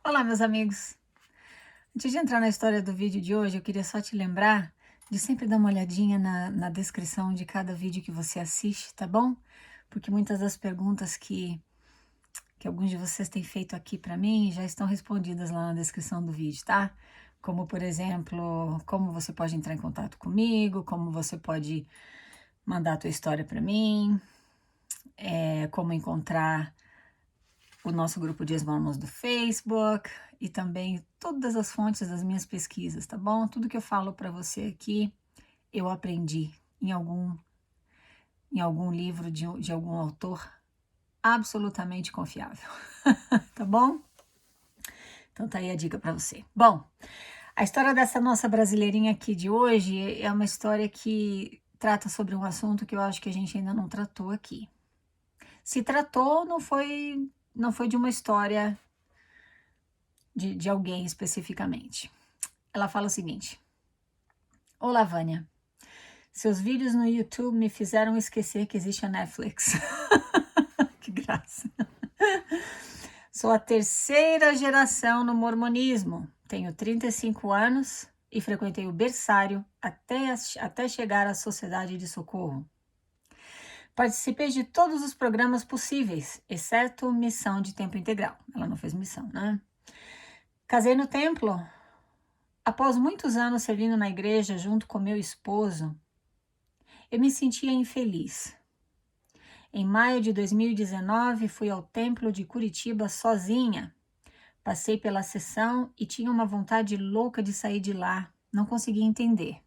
Olá, meus amigos. Antes de entrar na história do vídeo de hoje, eu queria só te lembrar de sempre dar uma olhadinha na descrição de cada vídeo que você assiste, tá bom? Porque muitas das perguntas que alguns de vocês têm feito aqui para mim já estão respondidas lá na descrição do vídeo, tá? Como, por exemplo, como você pode entrar em contato comigo, como você pode mandar a tua história para mim, como encontrar o nosso grupo de ex-mormons do Facebook e também todas as fontes das minhas pesquisas, tá bom? Tudo que eu falo para você aqui, eu aprendi em algum livro de algum autor absolutamente confiável, tá bom? Então tá aí a dica para você. Bom, a história dessa nossa brasileirinha aqui de hoje é uma história que trata sobre um assunto que eu acho que a gente ainda não tratou aqui. Se tratou, não foi de uma história de alguém especificamente. Ela fala o seguinte: Olá, Vânia. Seus vídeos no YouTube me fizeram esquecer que existe a Netflix. Que graça. Sou a terceira geração no mormonismo. Tenho 35 anos e frequentei o berçário até chegar à Sociedade de Socorro. Participei de todos os programas possíveis, exceto missão de tempo integral. Ela não fez missão, né? Casei no templo. Após muitos anos servindo na igreja junto com meu esposo, eu me sentia infeliz. Em maio de 2019, fui ao templo de Curitiba sozinha. Passei pela sessão e tinha uma vontade louca de sair de lá. Não conseguia entender.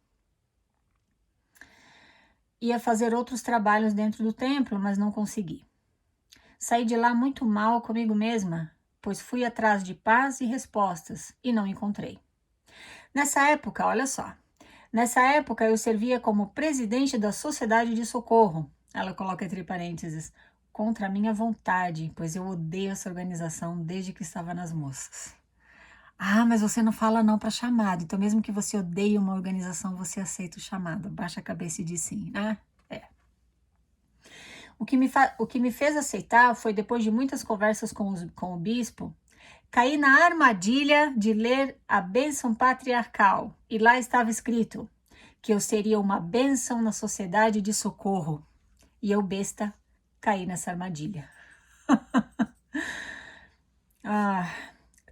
Ia fazer outros trabalhos dentro do templo, mas não consegui. Saí de lá muito mal comigo mesma, pois fui atrás de paz e respostas e não encontrei. Nessa época, olha só, eu servia como presidente da Sociedade de Socorro. Ela coloca entre parênteses, contra a minha vontade, pois eu odeio essa organização desde que estava nas moças. Ah, mas você não fala não para chamado, então mesmo que você odeie uma organização, você aceita o chamado. Baixa a cabeça e diz sim, né? O que me fez aceitar foi depois de muitas conversas com o bispo, caí na armadilha de ler a bênção patriarcal e lá estava escrito que eu seria uma bênção na sociedade de socorro. E eu, besta, caí nessa armadilha.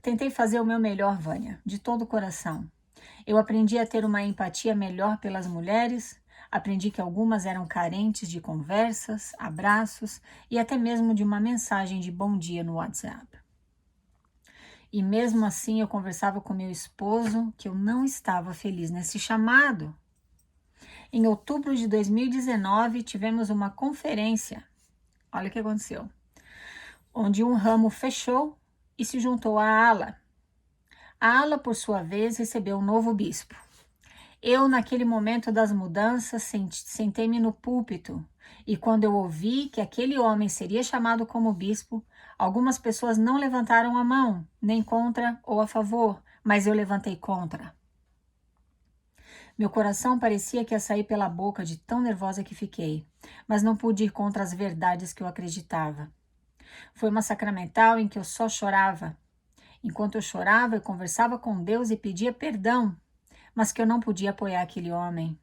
Tentei fazer o meu melhor, Vânia, de todo o coração. Eu aprendi a ter uma empatia melhor pelas mulheres, aprendi que algumas eram carentes de conversas, abraços e até mesmo de uma mensagem de bom dia no WhatsApp. E mesmo assim eu conversava com meu esposo que eu não estava feliz nesse chamado. Em outubro de 2019 tivemos uma conferência, olha o que aconteceu, onde um ramo fechou e se juntou à ala. A ala, por sua vez, recebeu um novo bispo. Eu, naquele momento das mudanças, sentei-me no púlpito e quando eu ouvi que aquele homem seria chamado como bispo, algumas pessoas não levantaram a mão, nem contra ou a favor, mas eu levantei contra. Meu coração parecia que ia sair pela boca de tão nervosa que fiquei, mas não pude ir contra as verdades que eu acreditava. Foi uma sacramental em que eu só chorava. Enquanto eu chorava, eu conversava com Deus e pedia perdão, mas que eu não podia apoiar aquele homem.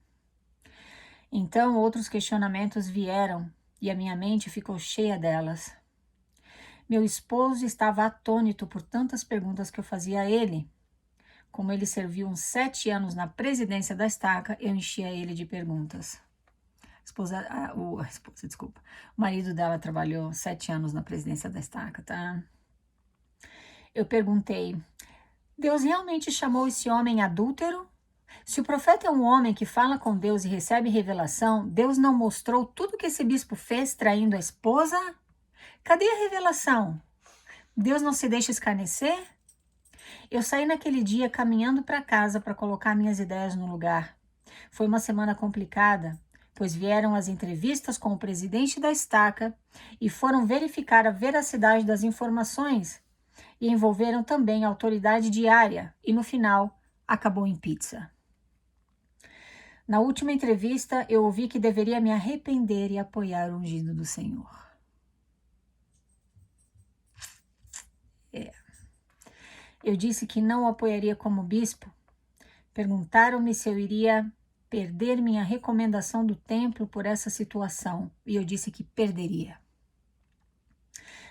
Então outros questionamentos vieram e a minha mente ficou cheia delas. Meu esposo estava atônito por tantas perguntas que eu fazia a ele. Como ele serviu uns 7 anos na presidência da estaca, eu enchia ele de perguntas. O marido dela trabalhou 7 anos na presidência da estaca, tá? Eu perguntei, Deus realmente chamou esse homem adúltero? Se o profeta é um homem que fala com Deus e recebe revelação, Deus não mostrou tudo que esse bispo fez traindo a esposa? Cadê a revelação? Deus não se deixa escarnecer? Eu saí naquele dia caminhando para casa para colocar minhas ideias no lugar. Foi uma semana complicada, pois vieram as entrevistas com o presidente da estaca e foram verificar a veracidade das informações e envolveram também a autoridade diária e no final acabou em pizza. Na última entrevista, eu ouvi que deveria me arrepender e apoiar o ungido do Senhor. Eu disse que não o apoiaria como bispo. Perguntaram-me se eu iria perder minha recomendação do templo por essa situação, e eu disse que perderia.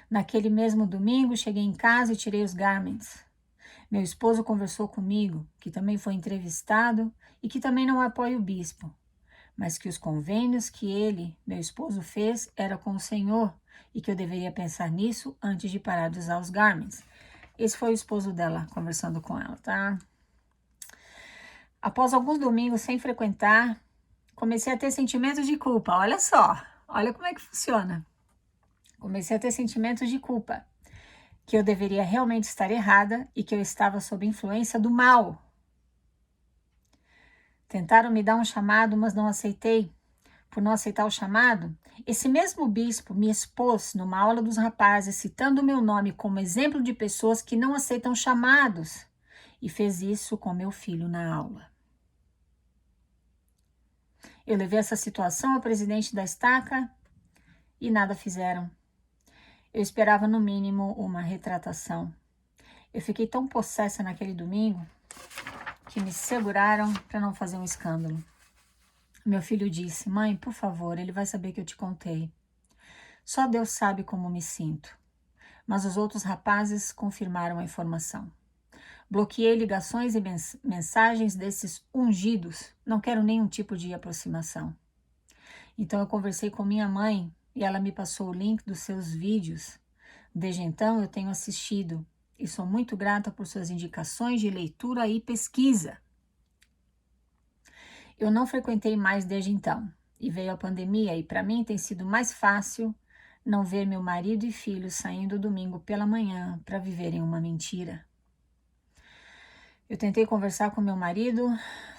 Naquele mesmo domingo, cheguei em casa e tirei os garments. Meu esposo conversou comigo, que também foi entrevistado e que também não apoia o bispo, mas que os convênios que ele, meu esposo, fez era com o Senhor e que eu deveria pensar nisso antes de parar de usar os garments. Esse foi o esposo dela conversando com ela, tá? Após alguns domingos sem frequentar, comecei a ter sentimentos de culpa. Olha só, olha como é que funciona. Comecei a ter sentimentos de culpa, que eu deveria realmente estar errada e que eu estava sob influência do mal. Tentaram me dar um chamado, mas não aceitei. Por não aceitar o chamado, esse mesmo bispo me expôs numa aula dos rapazes, citando o meu nome como exemplo de pessoas que não aceitam chamados, e fez isso com meu filho na aula. Eu levei essa situação ao presidente da estaca e nada fizeram. Eu esperava no mínimo uma retratação. Eu fiquei tão possessa naquele domingo que me seguraram para não fazer um escândalo. Meu filho disse: mãe, por favor, ele vai saber que eu te contei. Só Deus sabe como me sinto. Mas os outros rapazes confirmaram a informação. Bloqueei ligações e mensagens desses ungidos. Não quero nenhum tipo de aproximação. Então eu conversei com minha mãe e ela me passou o link dos seus vídeos. Desde então eu tenho assistido e sou muito grata por suas indicações de leitura e pesquisa. Eu não frequentei mais desde então e veio a pandemia e para mim tem sido mais fácil não ver meu marido e filho saindo domingo pela manhã para viverem uma mentira. Eu tentei conversar com meu marido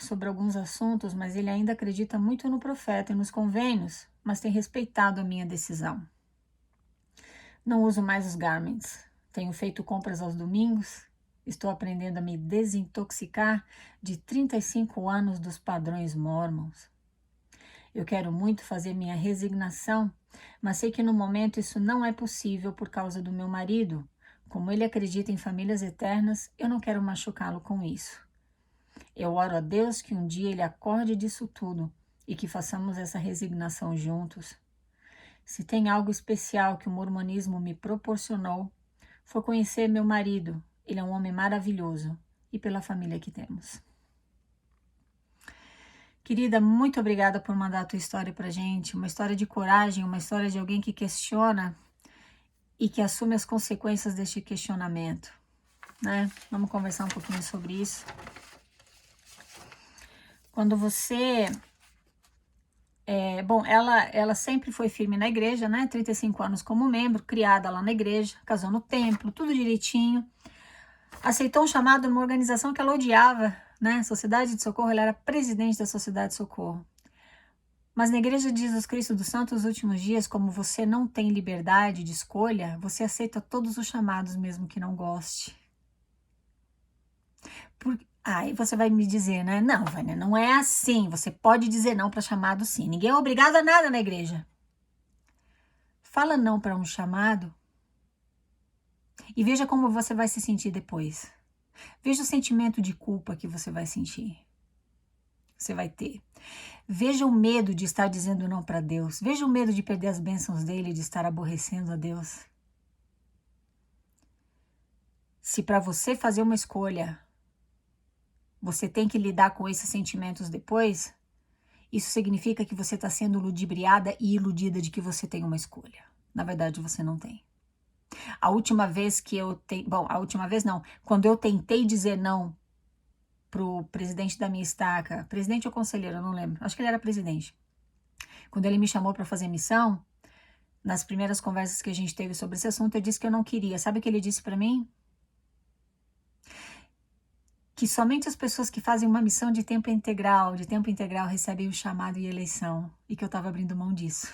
sobre alguns assuntos, mas ele ainda acredita muito no profeta e nos convênios, mas tem respeitado a minha decisão. Não uso mais os garments. Tenho feito compras aos domingos. Estou aprendendo a me desintoxicar de 35 anos dos padrões mormons. Eu quero muito fazer minha resignação, mas sei que no momento isso não é possível por causa do meu marido. Como ele acredita em famílias eternas, eu não quero machucá-lo com isso. Eu oro a Deus que um dia ele acorde disso tudo e que façamos essa resignação juntos. Se tem algo especial que o mormonismo me proporcionou, foi conhecer meu marido. Ele é um homem maravilhoso e pela família que temos. Querida, muito obrigada por mandar a tua história pra gente. Uma história de coragem, uma história de alguém que questiona e que assume as consequências deste questionamento, né? Vamos conversar um pouquinho sobre isso. Quando você... bom, ela sempre foi firme na igreja, né? 35 anos como membro, criada lá na igreja, casou no templo, tudo direitinho. Aceitou um chamado numa organização que ela odiava, né? Sociedade de Socorro, ela era presidente da Sociedade de Socorro. Mas na Igreja de Jesus Cristo dos Santos dos Últimos Dias, como você não tem liberdade de escolha, você aceita todos os chamados mesmo que não goste. Aí você vai me dizer, né? Não, Vânia, não é assim. Você pode dizer não para chamado sim. Ninguém é obrigado a nada na igreja. Fala não para um chamado e veja como você vai se sentir depois. Veja o sentimento de culpa que você vai sentir. Você vai ter. Veja o medo de estar dizendo não para Deus. Veja o medo de perder as bênçãos dele, de estar aborrecendo a Deus. Se para você fazer uma escolha, você tem que lidar com esses sentimentos depois, isso significa que você está sendo ludibriada e iludida de que você tem uma escolha. Na verdade, você não tem. A última vez que eu... a última vez não. Quando eu tentei dizer não pro presidente da minha estaca, presidente ou conselheiro, eu não lembro, acho que ele era presidente. Quando ele me chamou para fazer missão, nas primeiras conversas que a gente teve sobre esse assunto, eu disse que eu não queria. Sabe o que ele disse para mim? Que somente as pessoas que fazem uma missão de tempo integral recebem o chamado e eleição, e que eu estava abrindo mão disso.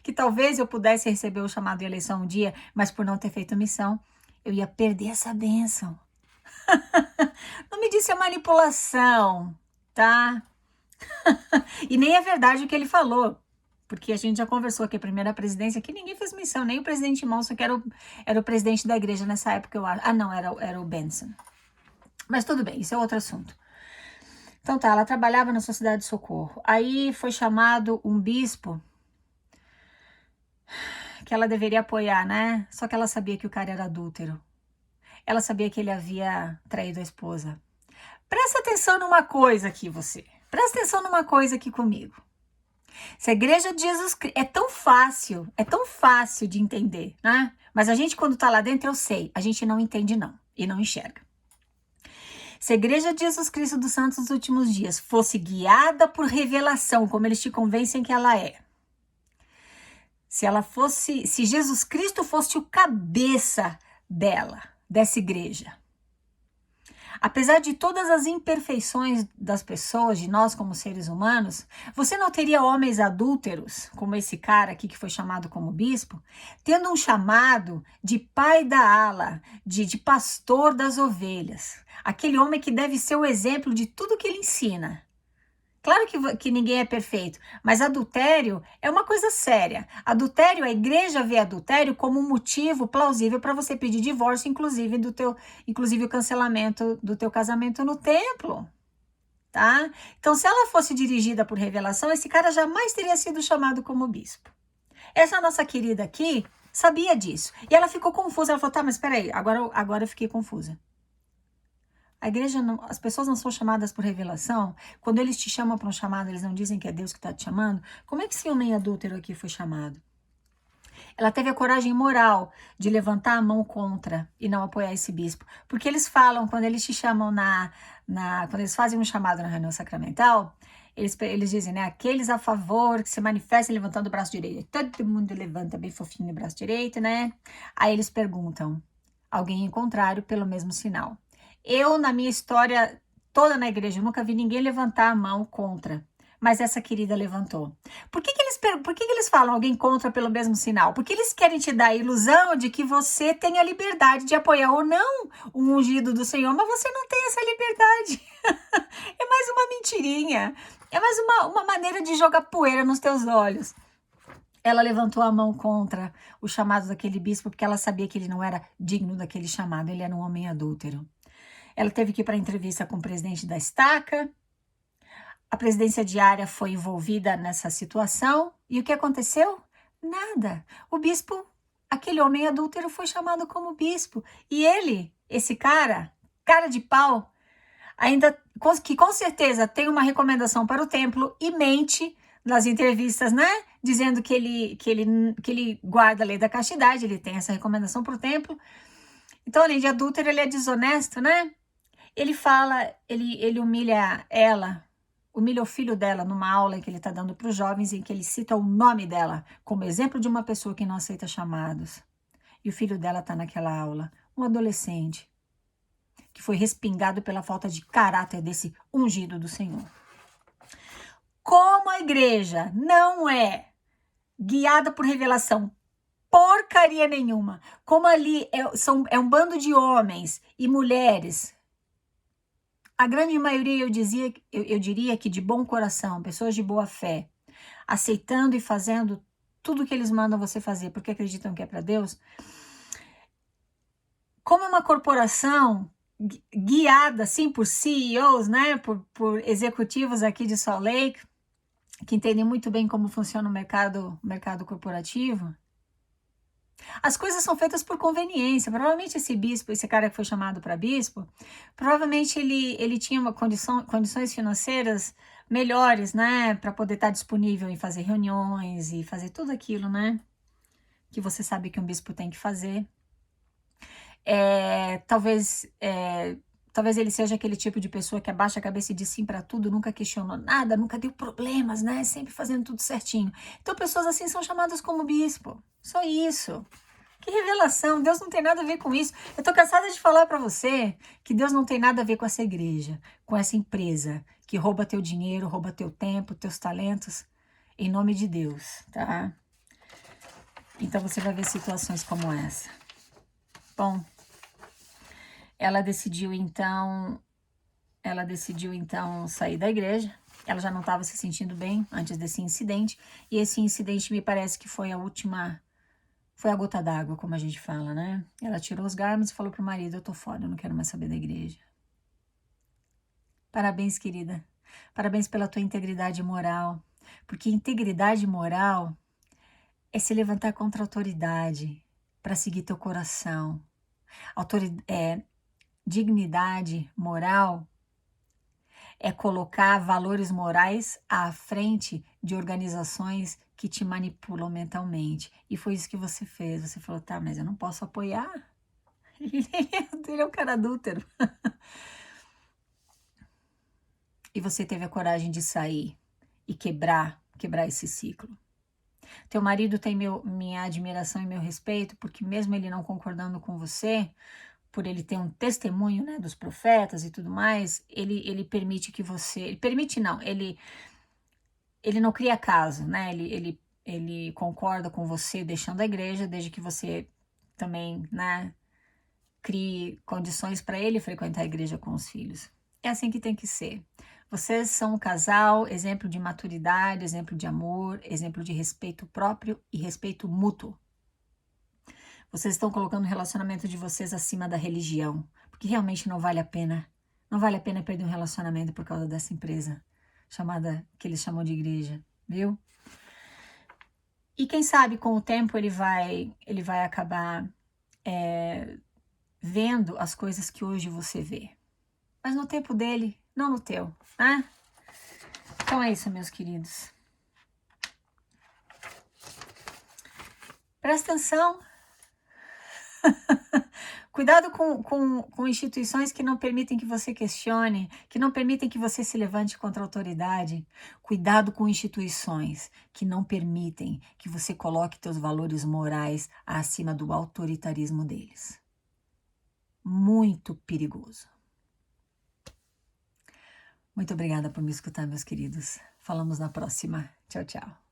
Que talvez eu pudesse receber o chamado e eleição um dia, mas por não ter feito missão, eu ia perder essa bênção. Não me disse a manipulação, tá? E nem é verdade o que ele falou. porque a gente já conversou que a primeira presidência, que ninguém fez menção, nem o presidente Monson, que era o presidente da igreja nessa época, eu acho. Ah, não, era o Benson. Mas tudo bem, isso é outro assunto. Então tá, ela trabalhava na Sociedade de Socorro. Aí foi chamado um bispo que ela deveria apoiar, né? Só que ela sabia que o cara era adúltero. Ela sabia que ele havia traído a esposa. Presta atenção numa coisa aqui, você. Presta atenção numa coisa aqui comigo. Se a igreja de Jesus Cristo é tão fácil de entender, né? Mas a gente, quando tá lá dentro, eu sei, a gente não entende, não, e não enxerga. Se a igreja de Jesus Cristo dos Santos dos Últimos Dias fosse guiada por revelação, como eles te convencem que ela é, se Jesus Cristo fosse o cabeça dessa igreja, apesar de todas as imperfeições das pessoas, de nós como seres humanos, você não teria homens adúlteros, como esse cara aqui que foi chamado como bispo, tendo um chamado de pai da ala, de pastor das ovelhas. Aquele homem que deve ser o exemplo de tudo que ele ensina. Claro que ninguém é perfeito, mas adultério é uma coisa séria. Adultério, a igreja vê adultério como um motivo plausível para você pedir divórcio, inclusive o cancelamento do teu casamento no templo, tá? Então, se ela fosse dirigida por revelação, esse cara jamais teria sido chamado como bispo. Essa nossa querida aqui sabia disso. E ela ficou confusa. Ela falou, tá, mas peraí, agora eu fiquei confusa. A igreja, as pessoas não são chamadas por revelação. Quando eles te chamam para um chamado, eles não dizem que é Deus que está te chamando. Como é que esse homem adúltero aqui foi chamado? Ela teve a coragem moral de levantar a mão contra e não apoiar esse bispo. Porque eles falam, quando eles te chamam quando eles fazem um chamado na reunião sacramental, eles dizem, né, aqueles a favor que se manifestem levantando o braço direito. Todo mundo levanta bem fofinho o braço direito, né? Aí eles perguntam, alguém em contrário pelo mesmo sinal. Eu, na minha história toda na igreja, nunca vi ninguém levantar a mão contra. Mas essa querida levantou. Por que eles falam alguém contra pelo mesmo sinal? Porque eles querem te dar a ilusão de que você tem a liberdade de apoiar ou não o ungido do Senhor, mas você não tem essa liberdade. É mais uma mentirinha. É mais uma maneira de jogar poeira nos teus olhos. Ela levantou a mão contra o chamado daquele bispo porque ela sabia que ele não era digno daquele chamado. Ele era um homem adúltero. Ela teve que ir para a entrevista com o presidente da estaca. A presidência diária foi envolvida nessa situação. E o que aconteceu? Nada. O bispo, aquele homem adúltero, foi chamado como bispo. E ele, esse cara de pau, ainda que com certeza tem uma recomendação para o templo e mente nas entrevistas, né? Dizendo que ele guarda a lei da castidade, ele tem essa recomendação para o templo. Então, além de adúltero, ele é desonesto, né? Ele fala, ele humilha ela, humilha o filho dela numa aula que ele está dando para os jovens, em que ele cita o nome dela como exemplo de uma pessoa que não aceita chamados. E o filho dela está naquela aula, um adolescente, que foi respingado pela falta de caráter desse ungido do Senhor. Como a igreja não é guiada por revelação, porcaria nenhuma, como ali é um bando de homens e mulheres, a grande maioria eu diria que de bom coração, pessoas de boa fé, aceitando e fazendo tudo o que eles mandam você fazer, porque acreditam que é para Deus. Como é uma corporação guiada assim por CEOs, né, por executivos aqui de Salt Lake, que entendem muito bem como funciona o mercado corporativo, as coisas são feitas por conveniência. Provavelmente esse bispo, esse cara que foi chamado para bispo, provavelmente ele tinha condições financeiras melhores, né, para poder estar disponível em fazer reuniões e fazer tudo aquilo, né, que você sabe que um bispo tem que fazer. Talvez ele seja aquele tipo de pessoa que abaixa a cabeça e diz sim para tudo, nunca questionou nada, nunca deu problemas, né? Sempre fazendo tudo certinho. Então, pessoas assim são chamadas como bispo. Só isso. Que revelação! Deus não tem nada a ver com isso. Eu tô cansada de falar para você que Deus não tem nada a ver com essa igreja, com essa empresa que rouba teu dinheiro, rouba teu tempo, teus talentos, em nome de Deus, tá? Então, você vai ver situações como essa. Bom, ela decidiu então sair da igreja. Ela já não estava se sentindo bem antes desse incidente, e esse incidente me parece que foi foi a gota d'água, como a gente fala, né? Ela tirou os garmos e falou pro marido: eu tô fora, eu não quero mais saber da igreja. Parabéns, querida. Parabéns pela tua integridade moral, porque integridade moral é se levantar contra a autoridade para seguir teu coração. Dignidade moral é colocar valores morais à frente de organizações que te manipulam mentalmente. E foi isso que você fez. Você falou: tá, mas eu não posso apoiar. Ele é um cara adúltero. E você teve a coragem de sair e quebrar esse ciclo. Teu marido tem minha admiração e meu respeito, porque mesmo ele não concordando com você, por ele ter um testemunho, né, dos profetas e tudo mais, ele permite que você, ele permite não, ele não cria caso, né, ele concorda com você deixando a igreja, desde que você também, né, crie condições para ele frequentar a igreja com os filhos. É assim que tem que ser. Vocês são um casal, exemplo de maturidade, exemplo de amor, exemplo de respeito próprio e respeito mútuo. Vocês estão colocando o relacionamento de vocês acima da religião, porque realmente não vale a pena. Não vale a pena perder um relacionamento por causa dessa empresa chamada, que eles chamam de igreja, viu? E quem sabe com o tempo ele vai acabar vendo as coisas que hoje você vê. Mas no tempo dele, não no teu, né? Então é isso, meus queridos. Presta atenção. Cuidado com instituições que não permitem que você questione, que não permitem que você se levante contra a autoridade. Cuidado com instituições que não permitem que você coloque seus valores morais acima do autoritarismo deles. Muito perigoso. Muito obrigada por me escutar, meus queridos. Falamos na próxima. Tchau, tchau.